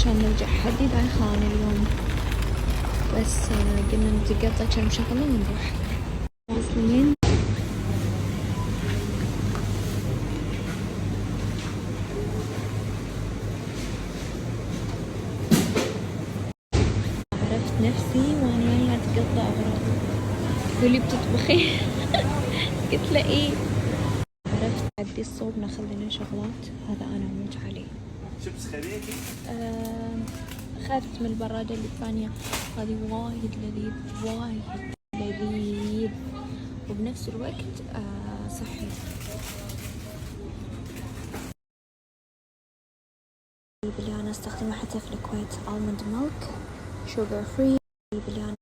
عشان نرجع حد خان اليوم، بس قلنا نتقطع كم شغلة ونروح. واصلين عرفت نفسي وانا جاية اتقطع اغراض. تقولي بتطبخي؟ قلت له ايه. عرفت عدي الصوب ناخذ لنا شغلات، هذا انا اموت عليه. شيبس خليتي؟ اخذت من البرادة اللي الثانية، هذه وايد لذيذ وايد لذيذ وبنفس الوقت صحي. اللي انا استخدمه حتى في الكويت almond milk sugar free. اللي انا